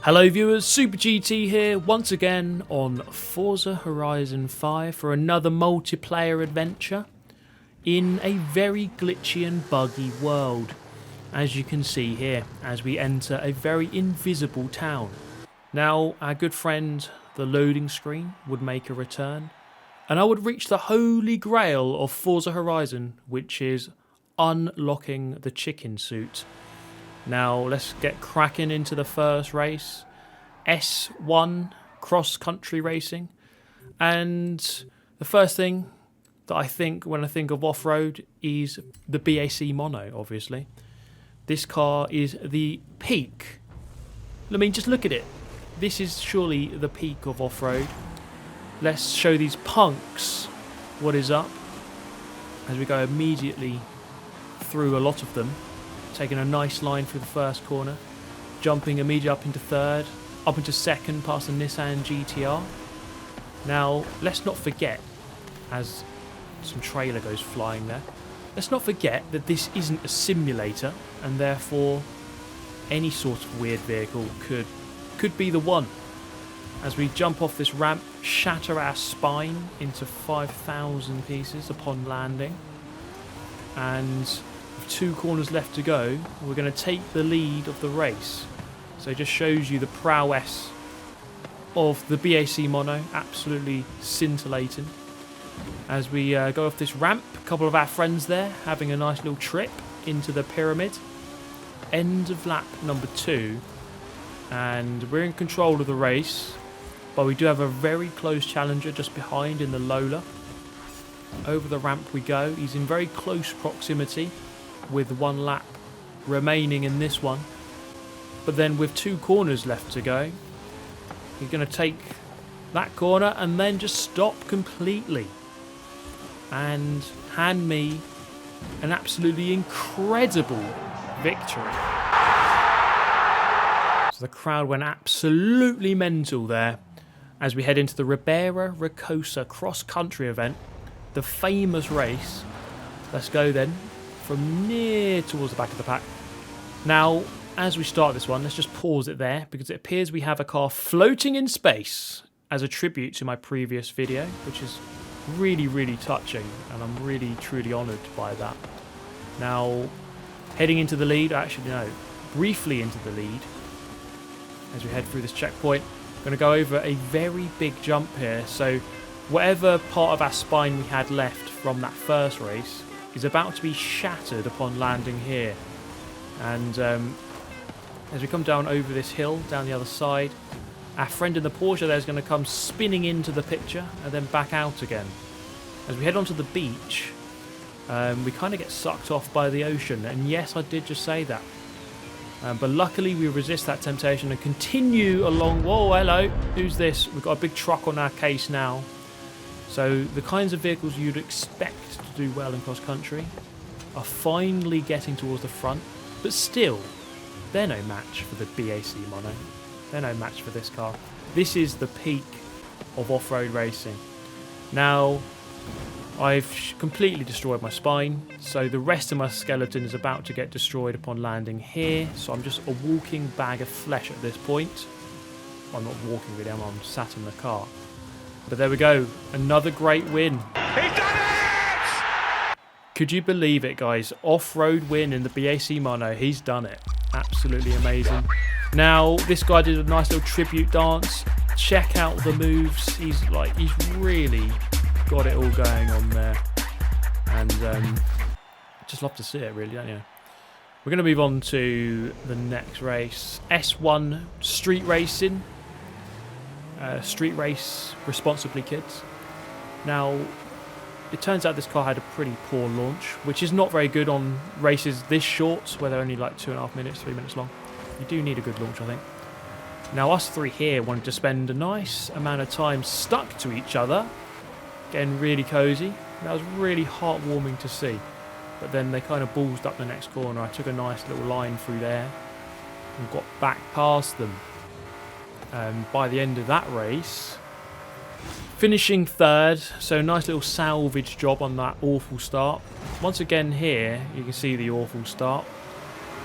Hello viewers, Super GT here once again on Forza Horizon 5 for another multiplayer adventure in a very glitchy and buggy world, as you can see here as we enter a very invisible town. Now our good friend the loading screen would make a return and I would reach the holy grail of Forza Horizon, which is unlocking the chicken suit. Now let's get cracking into the first race, S1 cross-country racing. And the first thing that I think when I think of off-road is the BAC Mono, obviously. This car is the peak. I mean, just look at it. This is surely the peak of off-road. Let's show these punks what is up as we go immediately through a lot of them. Taking a nice line through the first corner, jumping immediately up into third, up into second past the Nissan GTR. Now, let's not forget, as some trailer goes flying there, let's not forget that this isn't a simulator, and therefore any sort of weird vehicle could be the one. As we jump off this ramp, shatter our spine into 5,000 pieces upon landing, and 2 corners left to go, we're going to take the lead of the race. So it just shows you the prowess of the BAC Mono, absolutely scintillating. As we go off this ramp, a couple of our friends there having a nice little trip into the pyramid. End of lap number 2, and we're in control of the race, but we do have a very close challenger just behind in the Lola. Over the ramp we go. He's in very close proximity with 1 lap remaining in this one, but then with 2 corners left to go, he's going to take that corner and then just stop completely and hand me an absolutely incredible victory. So the crowd went absolutely mental there as we head into the Ribera Rocosa cross-country event, the famous race. Let's go then from near towards the back of the pack. Now, as we start this one, let's just pause it there because it appears we have a car floating in space as a tribute to my previous video, which is really, really touching, and I'm really, truly honoured by that. Now, heading into the lead, actually no, briefly into the lead, as we head through this checkpoint. I'm going to go over a very big jump here, so whatever part of our spine we had left from that first race is about to be shattered upon landing here. And as we come down over this hill, down the other side, our friend in the Porsche there is going to come spinning into the picture and then back out again. As we head onto the beach, we kind of get sucked off by the ocean, and yes, I did just say that. But luckily we resist that temptation and continue along. Whoa, hello, who's this? We've got a big truck on our case now. So the kinds of vehicles you'd expect to do well in cross-country are finally getting towards the front, but still, they're no match for the BAC Mono. They're no match for this car. This is the peak of off-road racing. Now, I've completely destroyed my spine, so the rest of my skeleton is about to get destroyed upon landing here, so I'm just a walking bag of flesh at this point. Well, I'm not walking really, I'm sat in the car. But there we go, another great win. He's done it! Could you believe it, guys? Off-road win in the BAC Mono. He's done it. Absolutely amazing. Now, this guy did a nice little tribute dance. Check out the moves. He's really got it all going on there. And just love to see it, really, don't you? We're going to move on to the next race. S1 street racing. Street race responsibly, kids. Now, it turns out this car had a pretty poor launch, which is not very good on races this short, where they're only like 2.5 minutes, 3 minutes long. You do need a good launch, I think. Now, us three here wanted to spend a nice amount of time stuck to each other, getting really cozy. That was really heartwarming to see. But then they kind of ballsed up the next corner. I took a nice little line through there and got back past them. By the end of that race, finishing third, so nice little salvage job on that awful start. Once again here, you can see the awful start.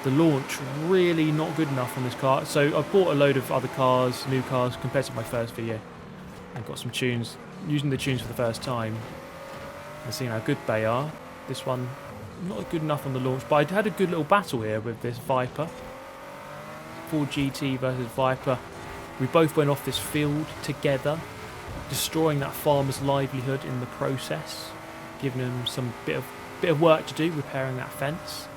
The launch really not good enough on this car. So I've bought a load of other cars, new cars, compared to my first video. And got some tunes, using the tunes for the first time. And seeing how good they are. This one, not good enough on the launch, but I had a good little battle here with this Viper. Ford GT versus Viper. We both went off this field together, destroying that farmer's livelihood in the process, giving him some bit of work to do, repairing that fence.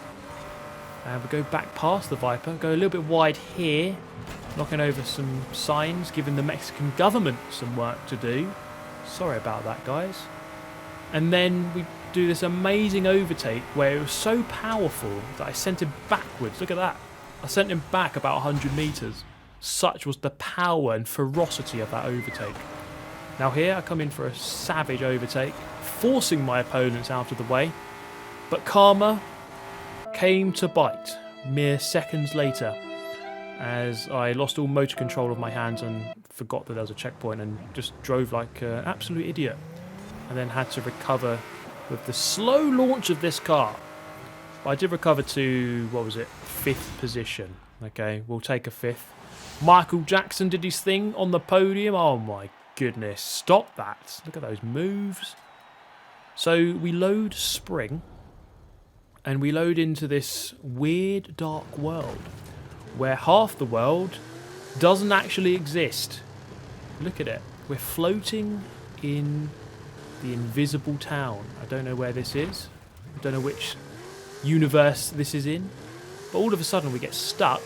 And we go back past the Viper, go a little bit wide here, knocking over some signs, giving the Mexican government some work to do. Sorry about that, guys. And then we do this amazing overtake where it was so powerful that I sent him backwards. Look at that. I sent him back about 100 metres. Such was the power and ferocity of that overtake. Now here I come in for a savage overtake, forcing my opponents out of the way. But karma came to bite mere seconds later, as I lost all motor control of my hands and forgot that there was a checkpoint and just drove like an absolute idiot. And then had to recover with the slow launch of this car. But I did recover to, what was it, 5th position. Okay, we'll take a 5th. Michael Jackson did his thing on the podium. Oh my goodness, stop that. Look at those moves. So we load spring. And we load into this weird dark world where half the world doesn't actually exist. Look at it. We're floating in the invisible town. I don't know where this is. I don't know which universe this is in. But all of a sudden we get stuck.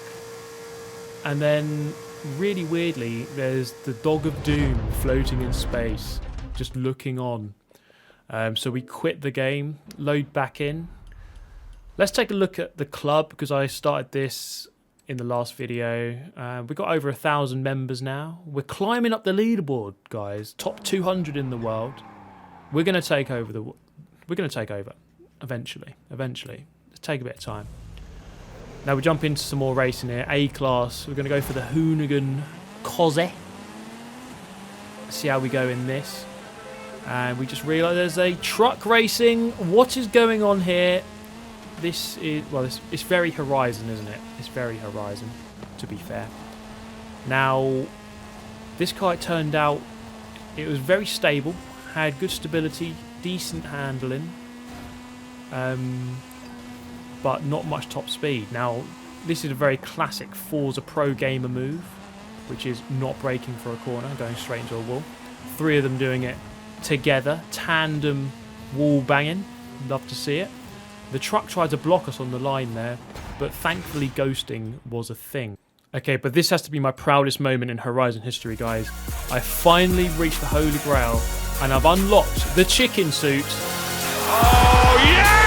And then, really weirdly, there's the Dog of Doom floating in space, just looking on. So we quit the game, load back in. Let's take a look at the club, because I started this in the last video. We've got over 1,000 members now. We're climbing up the leaderboard, guys. Top 200 in the world. We're going to take over We're going to take over eventually. Eventually, let's take a bit of time. Now we jump into some more racing here. A class. We're going to go for the Hoonigan Cozze. See how we go in this. And we just realised there's a truck racing. What is going on here? This is, well, it's very Horizon, isn't it? It's very Horizon, to be fair. Now, this car, it turned out, it was very stable, had good stability, decent handling, but not much top speed. Now, this is a very classic Forza Pro gamer move, which is not braking for a corner, going straight into a wall. 3 of them doing it together, tandem wall banging. Love to see it. The truck tried to block us on the line there, but thankfully ghosting was a thing. Okay, but this has to be my proudest moment in Horizon history, guys. I finally reached the Holy Grail, and I've unlocked the chicken suit. Oh, yeah!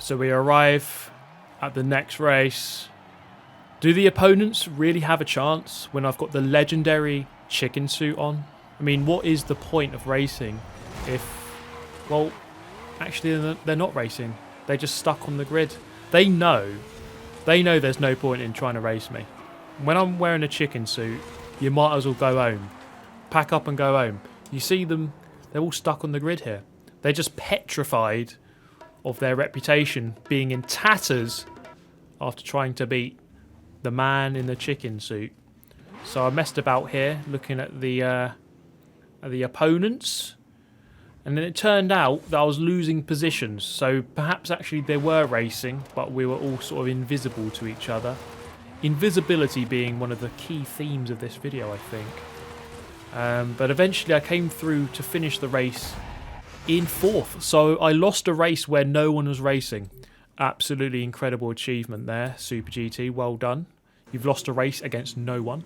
So we arrive at the next race. Do the opponents really have a chance when I've got the legendary chicken suit on? I mean, what is the point of racing if, well, actually they're not racing. They're just stuck on the grid. They know there's no point in trying to race me. When I'm wearing a chicken suit, you might as well go home. Pack up and go home. You see them, they're all stuck on the grid here. They're just petrified of their reputation being in tatters after trying to beat the man in the chicken suit. So I messed about here looking at the opponents, and then it turned out that I was losing positions. So perhaps actually they were racing, but we were all sort of invisible to each other. Invisibility being one of the key themes of this video, I think. But eventually I came through to finish the race in 4th. So I lost a race where no one was racing. Absolutely incredible achievement there, Super GT. Well done. You've lost a race against no one.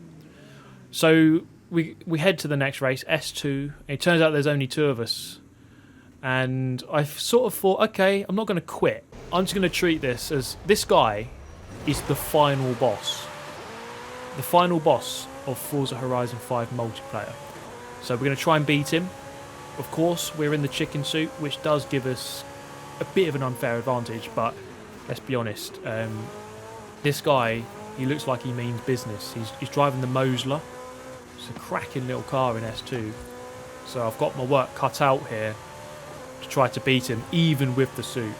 So we head to the next race, S2. It turns out there's only 2 of us. And I sort of thought, okay, I'm not going to quit. I'm just going to treat this as this guy is the final boss. The final boss of Forza Horizon 5 multiplayer. So we're going to try and beat him. Of course, we're in the chicken suit, which does give us a bit of an unfair advantage, but let's be honest, this guy, he looks like he means business. He's driving the Mosler. It's a cracking little car in S2. So I've got my work cut out here to try to beat him, even with the suit.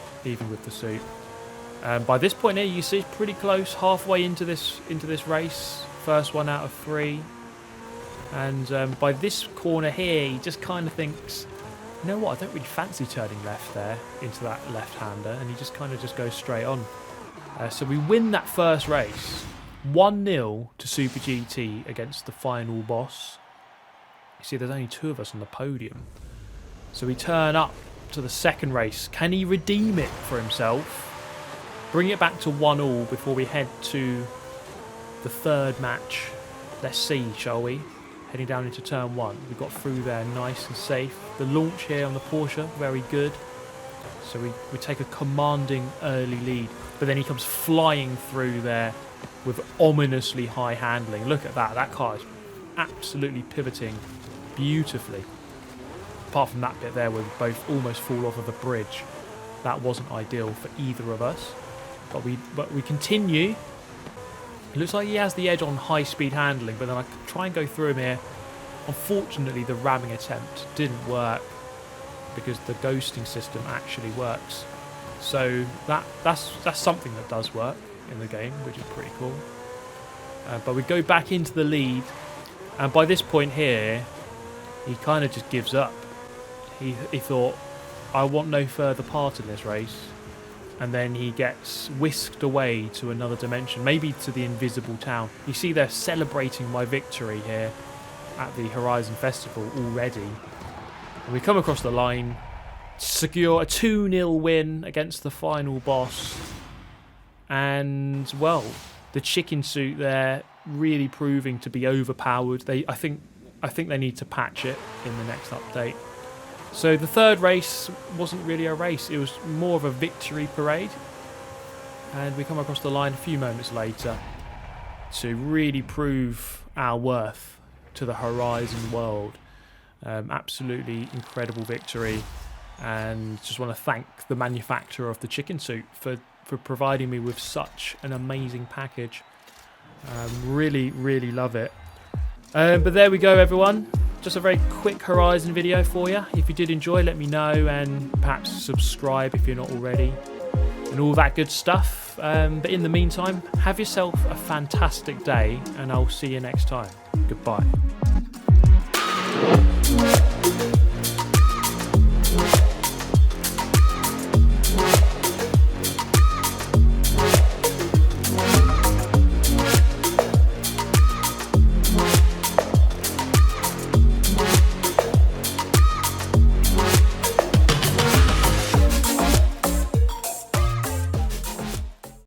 By this point here, you see it's pretty close, halfway into this race. First one out of 3. And by this corner here, he just kind of thinks, you know what, I don't really fancy turning left there into that left-hander, and he just kind of just goes straight on. So we win that first race, 1-0 to Super GT against the final boss. You see, there's only 2 of us on the podium. So we turn up to the second race. Can he redeem it for himself? Bring it back to 1-1 before we head to the third match. Let's see, shall we? Heading down into turn 1. We got through there nice and safe. The launch here on the Porsche, very good. So we take a commanding early lead. But then he comes flying through there with ominously high handling. Look at that. That car is absolutely pivoting beautifully. Apart from that bit there where we both almost fall off of the bridge. That wasn't ideal for either of us. But we continue. It looks like he has the edge on high-speed handling, but then I try and go through him here. Unfortunately, the ramming attempt didn't work because the ghosting system actually works. So that's something that does work in the game, which is pretty cool. But we go back into the lead, and by this point here, he kind of just gives up. He thought, I want no further part in this race. And then he gets whisked away to another dimension, maybe to the invisible town. You see they're celebrating my victory here at the Horizon Festival already. And we come across the line, secure a 2-0 win against the final boss. And, well, the chicken suit there really proving to be overpowered. I think they need to patch it in the next update. So the third race wasn't really a race, it was more of a victory parade. And we come across the line a few moments later to really prove our worth to the Horizon world. Absolutely incredible victory, and just want to thank the manufacturer of the chicken suit for providing me with such an amazing package. Really, really love it. But there we go, everyone. Just a very quick Horizon video for you. If you did enjoy, let me know, and perhaps subscribe if you're not already, and all that good stuff. But in the meantime, have yourself a fantastic day, and I'll see you next time. Goodbye.